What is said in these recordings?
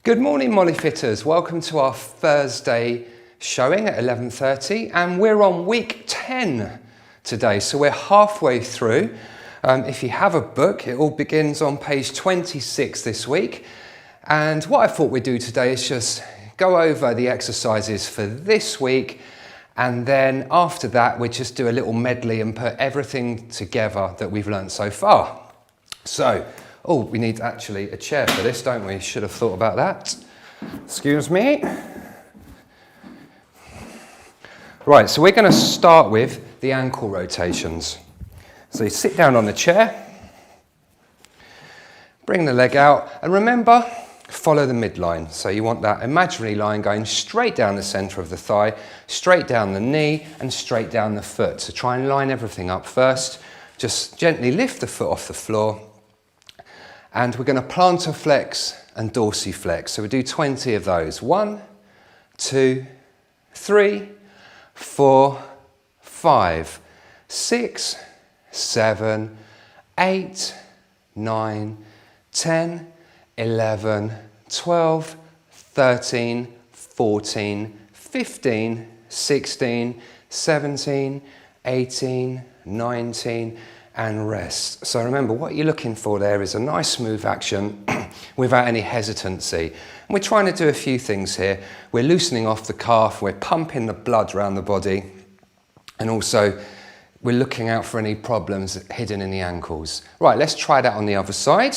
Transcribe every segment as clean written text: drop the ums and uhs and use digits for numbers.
Good morning, MolyFitters. Welcome to our Thursday showing at 11:30, and we're on week 10 today, so we're halfway through. If you have a book, it all begins on page 26 this week. And what I thought we'd do today is just go over the exercises for this week, and then after that, we just do a little medley and put everything together that we've learned so far. So, we need actually a chair for this, don't we? Should have thought about that. Excuse me. Right, so we're going to start with the ankle rotations. So you sit down on the chair, bring the leg out, and remember, follow the midline. So you want that imaginary line going straight down the centre of the thigh, straight down the knee, and straight down the foot. So try and line everything up first. Just gently lift the foot off the floor. And we're going to plantar flex and dorsiflex. So we do 20 of those. 1, 2, 3, 4, 5, 6, 7, 8, 9, 10, 11, 12, 13, 14, 15, 16, 17, 18, 19, and rest. So remember, what you're looking for there is a nice smooth action without any hesitancy. And we're trying to do a few things here. We're loosening off the calf, we're pumping the blood around the body, and also we're looking out for any problems hidden in the ankles. Right, let's try that on the other side.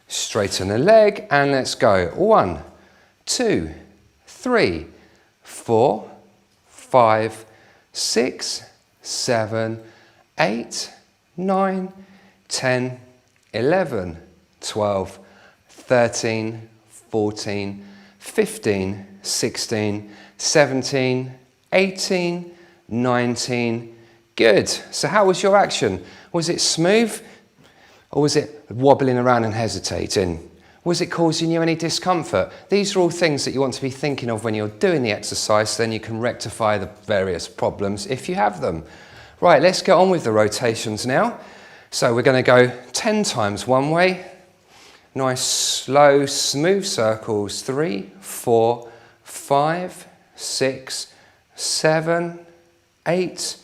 Straighten the leg, and let's go. 1, 2, 3, 4, 5, 6, 7, 8, 9, 10, 11, 12, 13, 14, 15, 16, 17, 18, 19. Good. So how was your action? Was it smooth? Or was it wobbling around and hesitating? Was it causing you any discomfort? These are all things that you want to be thinking of when you're doing the exercise, so then you can rectify the various problems if you have them. Right, let's get on with the rotations now. So we're going to go 10 times one way. Nice, slow, smooth circles. 3, 4, 5, 6, 7, 8,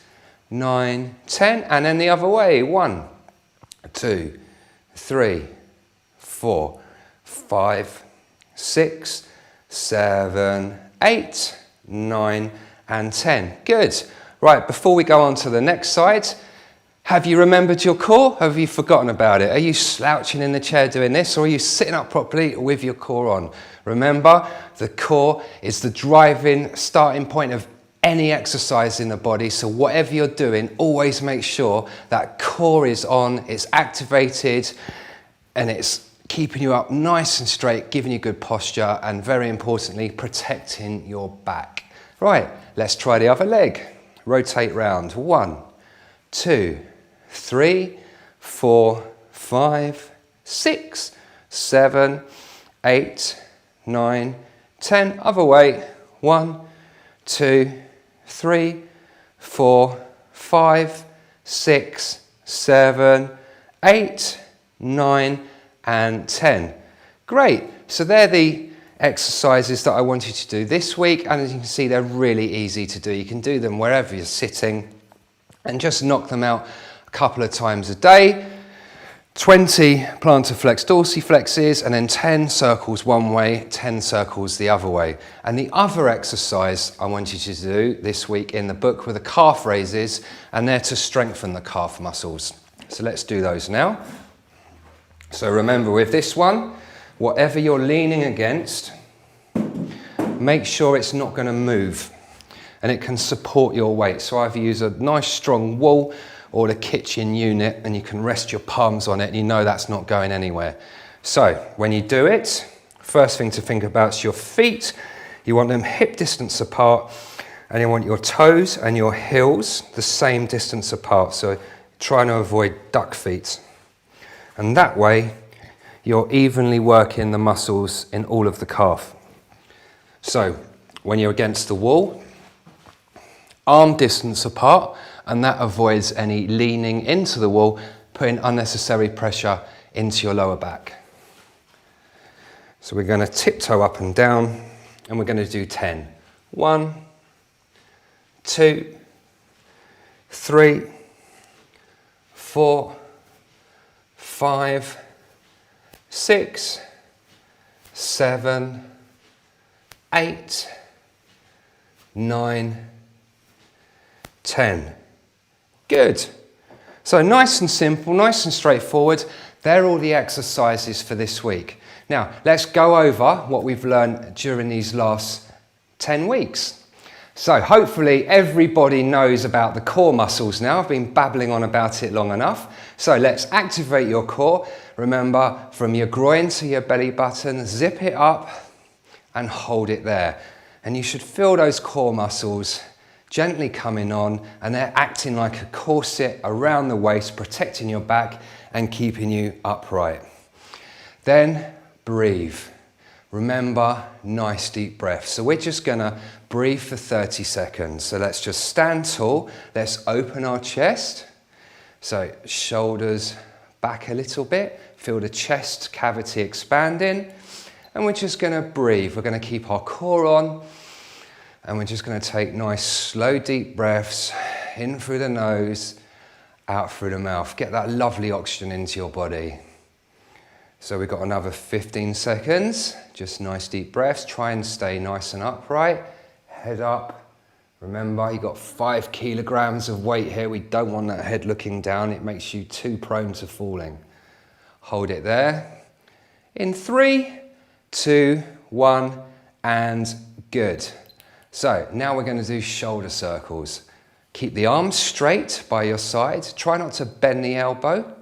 9, 10. And then the other way. 1, 2, 3, 4, 5, 6, 7, 8, 9, and 10. Good. Right, before we go on to the next side, have you remembered your core? Have you forgotten about it? Are you slouching in the chair doing this, or are you sitting up properly with your core on? Remember, the core is the driving starting point of any exercise in the body, so whatever you're doing, always make sure that core is on, it's activated, and it's keeping you up nice and straight, giving you good posture, and very importantly, protecting your back. Right, let's try the other leg. Rotate round. 1, 2, 3, 4, 5, 6, 7, 8, 9, 10. Other way. 1, 2, 3, 4, 5, 6, 7, 8, 9, and 10. Great. So they're the exercises that I want you to do this week, and as you can see, they're really easy to do. You can do them wherever you're sitting and just knock them out a couple of times a day. 20 plantar flex dorsiflexes, and then 10 circles one way, 10 circles the other way. And the other exercise I want you to do this week in the book were the calf raises, and they're to strengthen the calf muscles. So let's do those now. So remember, with this one, whatever you're leaning against, make sure it's not going to move and it can support your weight. So either use a nice strong wall or the kitchen unit, and you can rest your palms on it and you know that's not going anywhere. So when you do it, first thing to think about is your feet. You want them hip distance apart, and you want your toes and your heels the same distance apart. So trying to avoid duck feet. And that way, you're evenly working the muscles in all of the calf. So when you're against the wall, arm distance apart, and that avoids any leaning into the wall, putting unnecessary pressure into your lower back. So we're going to tiptoe up and down, and we're going to do 10. 1, 2, 3, 4, 5, 6, 7, 8, 9, 10. Good. So nice and simple, nice and straightforward. They're all the exercises for this week. Now, let's go over what we've learned during these last 10 weeks. So hopefully everybody knows about the core muscles now. I've been babbling on about it long enough. So let's activate your core. Remember, from your groin to your belly button, zip it up and hold it there. And you should feel those core muscles gently coming on, and they're acting like a corset around the waist, protecting your back and keeping you upright. Then breathe. Remember, nice deep breath. So we're just gonna breathe for 30 seconds. So let's just stand tall. Let's open our chest. So shoulders back a little bit. Feel the chest cavity expanding. And we're just gonna breathe. We're gonna keep our core on. And we're just gonna take nice, slow, deep breaths in through the nose, out through the mouth. Get that lovely oxygen into your body. So we've got another 15 seconds, just nice deep breaths. Try and stay nice and upright, head up. Remember, you've got 5 kilograms of weight here. We don't want that head looking down. It makes you too prone to falling. Hold it there. In 3, 2, 1, and good. So now we're going to do shoulder circles. Keep the arms straight by your side. Try not to bend the elbow.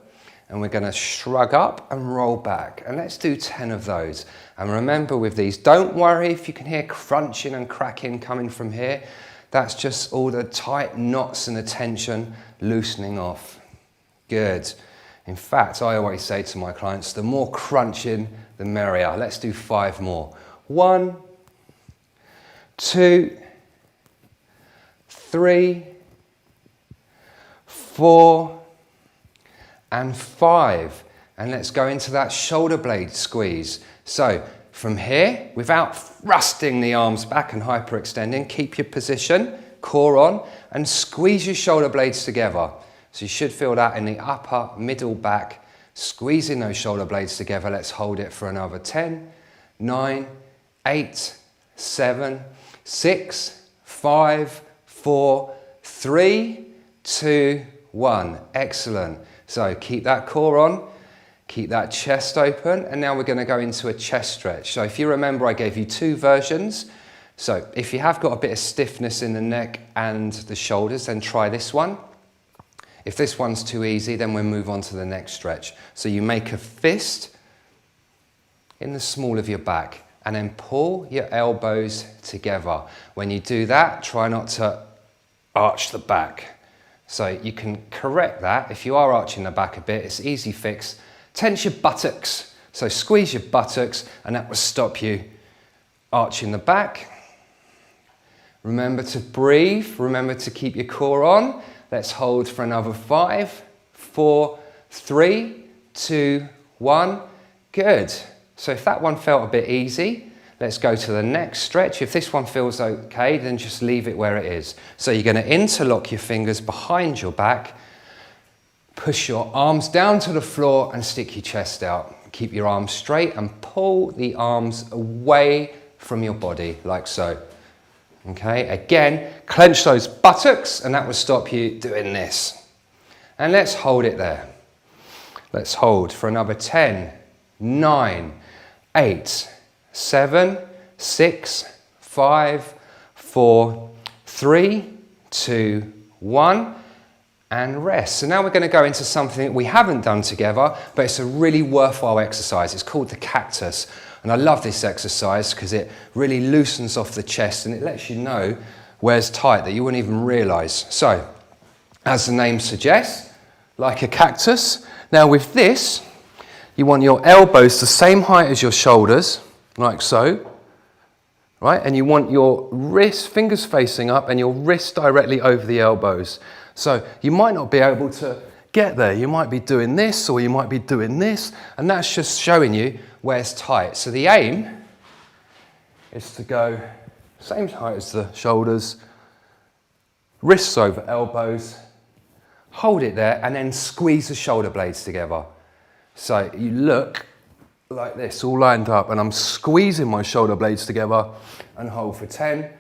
And we're going to shrug up and roll back. And let's do 10 of those. And remember with these, don't worry if you can hear crunching and cracking coming from here. That's just all the tight knots and the tension loosening off. Good. In fact, I always say to my clients, the more crunching, the merrier. Let's do 5 more. 1, 2, 3, 4, and 5. And let's go into that shoulder blade squeeze. So from here, without thrusting the arms back and hyperextending, keep your position, core on, and squeeze your shoulder blades together. So you should feel that in the upper, middle back, squeezing those shoulder blades together. Let's hold it for another 10, 9, 8, 7, 6, 5, 4, 3, 2, 1. Excellent. So keep that core on, keep that chest open, and now we're going to go into a chest stretch. So if you remember, I gave you 2 versions. So if you have got a bit of stiffness in the neck and the shoulders, then try this one. If this one's too easy, then we'll move on to the next stretch. So you make a fist in the small of your back, and then pull your elbows together. When you do that, try not to arch the back. So you can correct that. If you are arching the back a bit, it's easy fix. Tense your buttocks. So squeeze your buttocks, and that will stop you arching the back. Remember to breathe. Remember to keep your core on. Let's hold for another 5, 4, 3, 2, 1. Good. So if that one felt a bit easy, let's go to the next stretch. If this one feels okay, then just leave it where it is. So you're going to interlock your fingers behind your back, push your arms down to the floor and stick your chest out. Keep your arms straight and pull the arms away from your body, like so. Okay, again, clench those buttocks, and that will stop you doing this. And let's hold it there. Let's hold for another 10, 9, 8, 7, 6, 5, 4, 3, 2, 1, and rest. So now we're going to go into something that we haven't done together, but it's a really worthwhile exercise. It's called the cactus. And I love this exercise because it really loosens off the chest and it lets you know where's tight that you wouldn't even realize. So, as the name suggests, like a cactus. Now with this, you want your elbows the same height as your shoulders, like so, right? And you want your wrist, fingers facing up, and your wrist directly over the elbows. So you might not be able to get there. You might be doing this, or you might be doing this, and that's just showing you where's tight. So the aim is to go same height as the shoulders, wrists over elbows, hold it there, and then squeeze the shoulder blades together. So you look like this, all lined up, and I'm squeezing my shoulder blades together and hold for 10,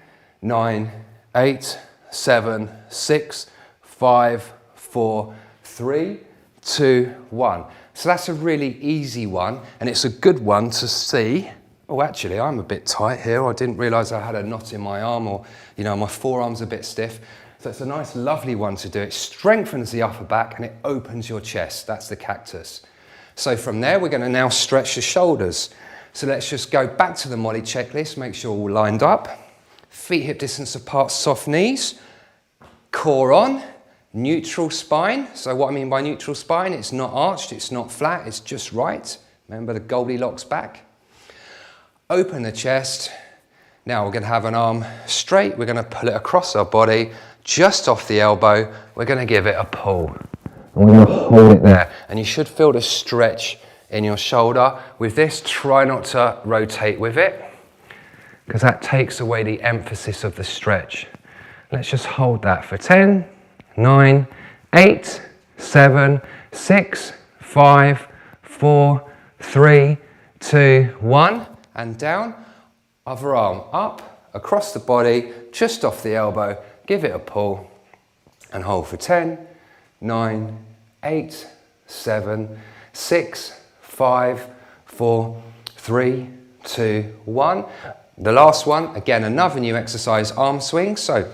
9, 8, 7, 6, 5, 4, 3, 2, 1. So that's a really easy one, and it's a good one to see. Oh, actually, I'm a bit tight here. I didn't realise I had a knot in my arm, or, you know, my forearm's a bit stiff. So it's a nice, lovely one to do. It strengthens the upper back and it opens your chest. That's the cactus. So from there, we're going to now stretch the shoulders. So let's just go back to the Molly checklist. Make sure all lined up. Feet hip distance apart, soft knees. Core on. Neutral spine. So what I mean by neutral spine, it's not arched, it's not flat, it's just right. Remember the Goldilocks back. Open the chest. Now we're going to have an arm straight. We're going to pull it across our body, just off the elbow. We're going to give it a pull. And we're going to hold it there. And you should feel the stretch in your shoulder. With this, try not to rotate with it, because that takes away the emphasis of the stretch. Let's just hold that for 10, 9, 8, 7, 6, 5, 4, 3, 2, 1. And down, other arm up, across the body, just off the elbow, give it a pull, and hold for 10, 9, 8, 7, 6, 5, 4, 3, 2, 1. The last one, again, another new exercise, arm swing. So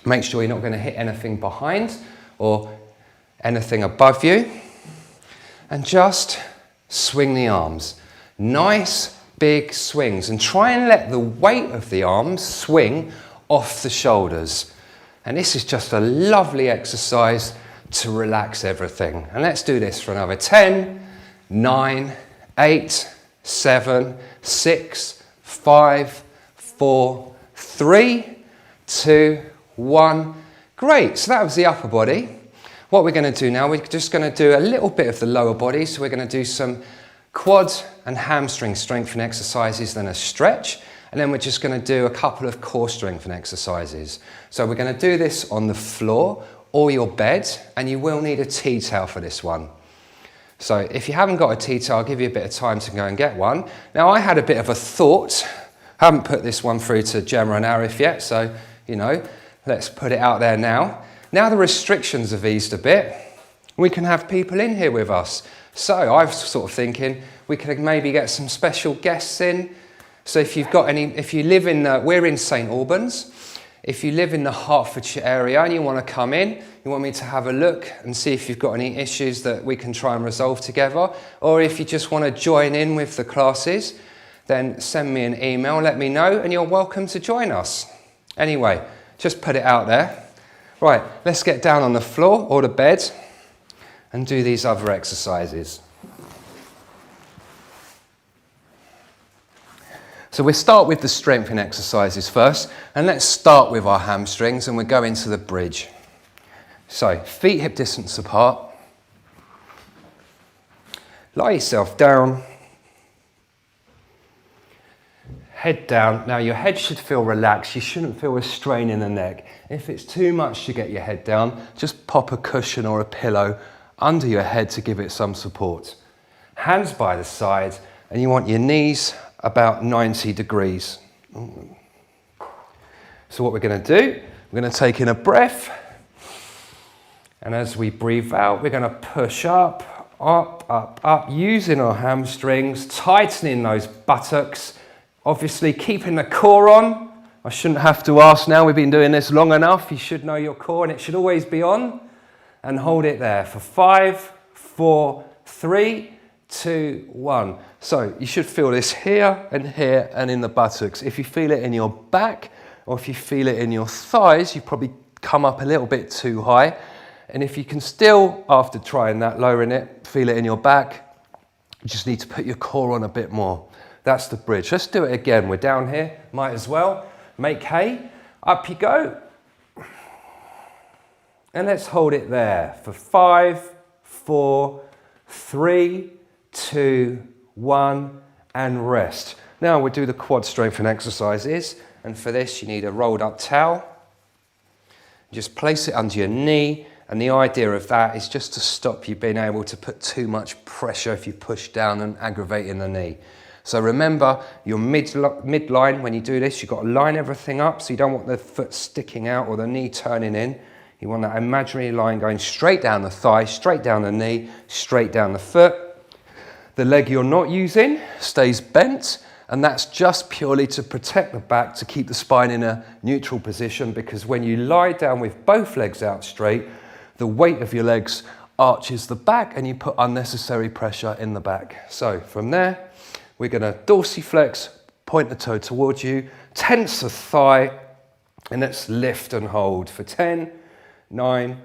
make sure you're not going to hit anything behind or anything above you. And just swing the arms. Nice big swings, and try and let the weight of the arms swing off the shoulders. And this is just a lovely exercise to relax everything. And let's do this for another 10, 9, 8, 7, 6, 5, 4, 3, 2, 1. Great, so that was the upper body. What we're going to do now, we're just going to do a little bit of the lower body. So we're going to do some quad and hamstring strengthening exercises, then a stretch, and then we're just going to do a couple of core strengthening exercises. So we're going to do this on the floor or your bed, and you will need a tea towel for this one. So if you haven't got a tea towel, I'll give you a bit of time to go and get one. Now I had a bit of a thought. I haven't put this one through to Gemma and Arif yet, so, you know, let's put it out there now. Now the restrictions have eased a bit. We can have people in here with us. So I was sort of thinking we could maybe get some special guests in. So if you've got any, if you live in, we're in St Albans. If you live in the Hertfordshire area and you want to come in, you want me to have a look and see if you've got any issues that we can try and resolve together, or if you just want to join in with the classes, then send me an email, let me know, and you're welcome to join us. Anyway, just put it out there. Right, let's get down on the floor or the bed and do these other exercises. So we'll start with the strengthening exercises first, and let's start with our hamstrings, and we'll go into the bridge. So feet hip distance apart. Lie yourself down. Head down. Now your head should feel relaxed. You shouldn't feel a strain in the neck. If it's too much to get your head down, just pop a cushion or a pillow under your head to give it some support. Hands by the side, and you want your knees about 90 degrees. So what we're going to do, we're going to take in a breath, and as we breathe out, we're going to push up, up, up, up, using our hamstrings, tightening those buttocks, obviously keeping the core on. I shouldn't have to ask now, we've been doing this long enough. You should know your core, and it should always be on. And hold it there for 5, 4, 3, 2, 1. So you should feel this here and in the buttocks. If you feel it in your back or if you feel it in your thighs, you probably come up a little bit too high. And if you can still, after trying that, lowering it, feel it in your back, you just need to put your core on a bit more. That's the bridge. Let's do it again. We're down here, might as well. Make hay, up you go. And let's hold it there for 5, 4, 3, 2, 1, and rest. Now we'll do the quad strengthening exercises, and for this you need a rolled up towel. Just place it under your knee, and the idea of that is just to stop you being able to put too much pressure if you push down and aggravating the knee. So remember, your midline, when you do this, you've got to line everything up, so you don't want the foot sticking out or the knee turning in. You want that imaginary line going straight down the thigh, straight down the knee, straight down the foot. The leg you're not using stays bent, and that's just purely to protect the back, to keep the spine in a neutral position, because when you lie down with both legs out straight, the weight of your legs arches the back and you put unnecessary pressure in the back. So from there, we're going to dorsiflex, point the toe towards you, tense the thigh, and let's lift and hold for 10, 9,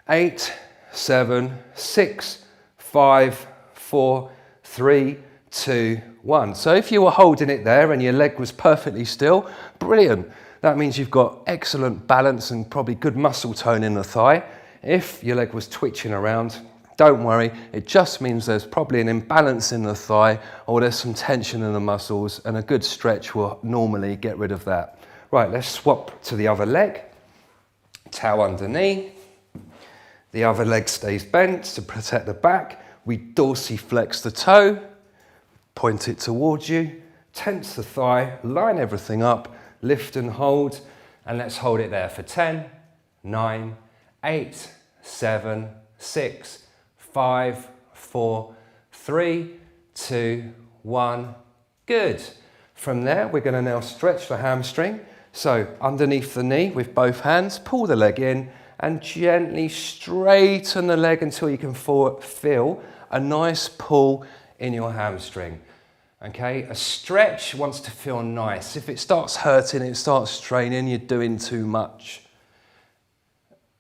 8, 7, 6, 5, 4, 3, 2, 1. So if you were holding it there and your leg was perfectly still, brilliant. That means you've got excellent balance and probably good muscle tone in the thigh. If your leg was twitching around, don't worry, it just means there's probably an imbalance in the thigh, or there's some tension in the muscles, and a good stretch will normally get rid of that. Right, let's swap to the other leg. Towel underneath. The other leg stays bent to protect the back. We dorsiflex the toe, point it towards you, tense the thigh, line everything up, lift and hold, and let's hold it there for 10, 9, 8, 7, 6, 5, 4, 3, 2, 1. Good. From there, we're going to now stretch the hamstring. So underneath the knee with both hands, pull the leg in and gently straighten the leg until you can feel a nice pull in your hamstring. Okay, a stretch wants to feel nice. If it starts hurting, it starts straining, you're doing too much.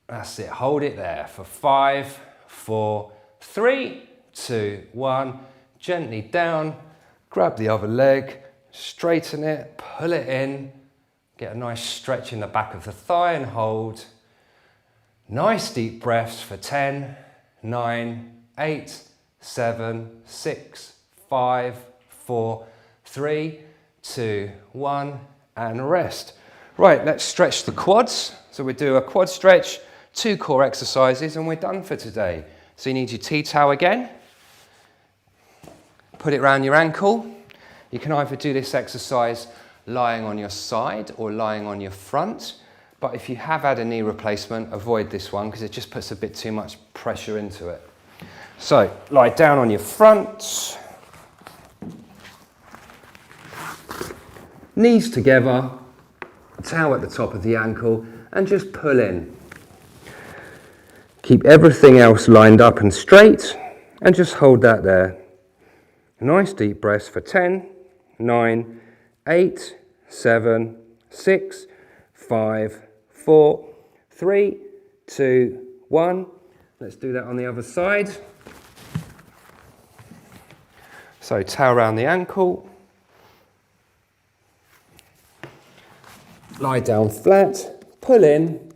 That's it, hold it there for 5, 4, 3, 2, 1. Gently down, grab the other leg, straighten it, pull it in, get a nice stretch in the back of the thigh and hold. Nice deep breaths for 10, 9, 8, 7, 6, 5, 4, 3, 2, 1, and rest. Right, let's stretch the quads. So we do a quad stretch, 2 core exercises, and we're done for today. So you need your tea towel again. Put it around your ankle. You can either do this exercise lying on your side or lying on your front. But if you have had a knee replacement, avoid this one because it just puts a bit too much pressure into it. So lie down on your front. Knees together, towel at the top of the ankle, and just pull in. Keep everything else lined up and straight, and just hold that there. Nice deep breaths for 10, 9, 8, 7, 6, 5, 4, 3, 2, 1. Let's do that on the other side. So towel around the ankle. Lie down flat, pull in,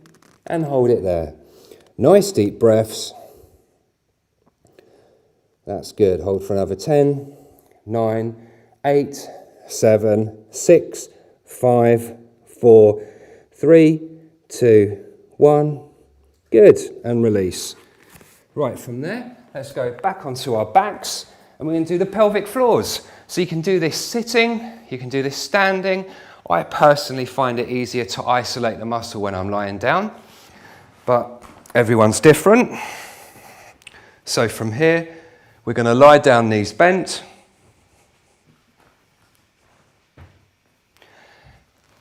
and hold it there. Nice deep breaths. That's good. Hold for another 10, 9, 8, 7, 6, 5, 4, 3, 2, 1. Good. And release. Right, from there, let's go back onto our backs, and we're going to do the pelvic floors. So you can do this sitting, you can do this standing. I personally find it easier to isolate the muscle when I'm lying down, but everyone's different. So from here, we're going to lie down, knees bent.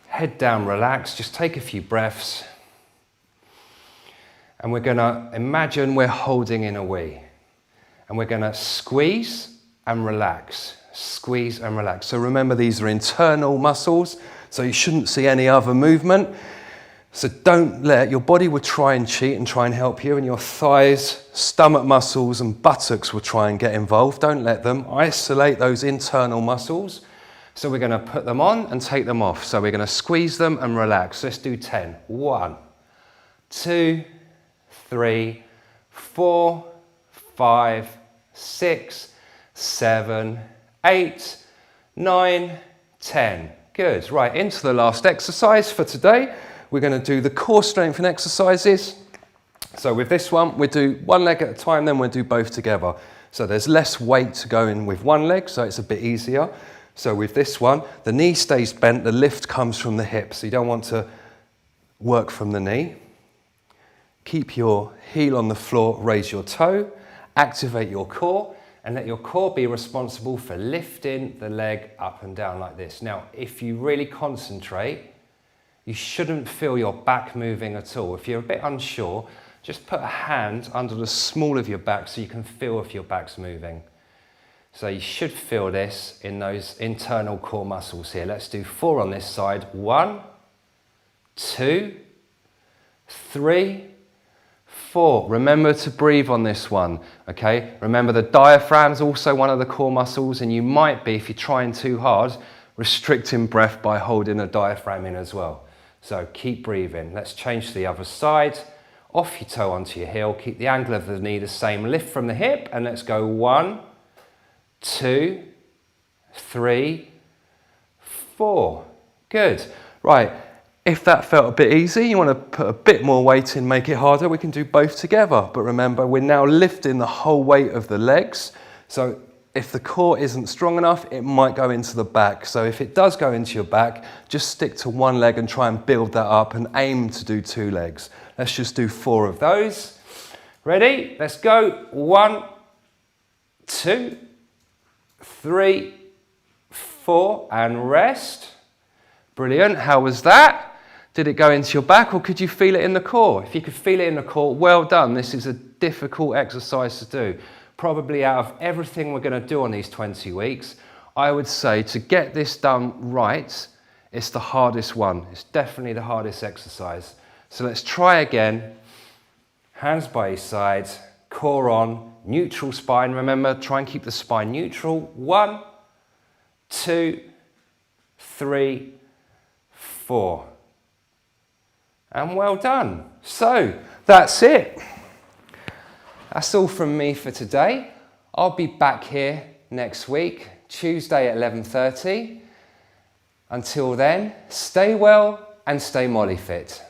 Head down, relax, just take a few breaths. And we're going to imagine we're holding in a wee. And we're going to squeeze and relax. Squeeze and relax. So remember, these are internal muscles, so you shouldn't see any other movement. So don't let, your body will try and cheat and try and help you, and your thighs, stomach muscles and buttocks will try and get involved. Don't let them. Isolate those internal muscles. So we're going to put them on and take them off. So we're going to squeeze them and relax. Let's do 10. 1, 2, 3, 4, 5, 6, 7, 8, 9, 10. Good. Right, into the last exercise for today. We're going to do the core strengthening exercises. So with this one, we do one leg at a time, then we'll do both together. So there's less weight to go in with one leg, so it's a bit easier. So with this one, the knee stays bent, the lift comes from the hip, so you don't want to work from the knee. Keep your heel on the floor, raise your toe, activate your core, and let your core be responsible for lifting the leg up and down like this. Now, if you really concentrate, you shouldn't feel your back moving at all. If you're a bit unsure, just put a hand under the small of your back so you can feel if your back's moving. So you should feel this in those internal core muscles here. Let's do 4 on this side. 1, 2, 3, 4. Remember to breathe on this one, okay? Remember the diaphragm's also one of the core muscles, and you might be, if you're trying too hard, restricting breath by holding the diaphragm in as well. So keep breathing. Let's change to the other side. Off your toe onto your heel. Keep the angle of the knee the same. Lift from the hip, and let's go 1, 2, 3, 4. Good. Right. If that felt a bit easy, you want to put a bit more weight in, make it harder, we can do both together. But remember, we're now lifting the whole weight of the legs. So if the core isn't strong enough, it might go into the back. So if it does go into your back, just stick to one leg and try and build that up and aim to do 2 legs. Let's just do 4 of those. Ready? Let's go. 1, 2, 3, 4, and rest. Brilliant. How was that? Did it go into your back, or could you feel it in the core? If you could feel it in the core, well done. This is a difficult exercise to do. Probably out of everything we're going to do on these 20 weeks, I would say to get this done right, it's the hardest one. It's definitely the hardest exercise. So let's try again. Hands by your side, core on, neutral spine. Remember, try and keep the spine neutral. 1, 2, 3, 4. And well done. So that's it. That's all from me for today. I'll be back here next week, Tuesday at 11:30. Until then, stay well and stay MolyFit.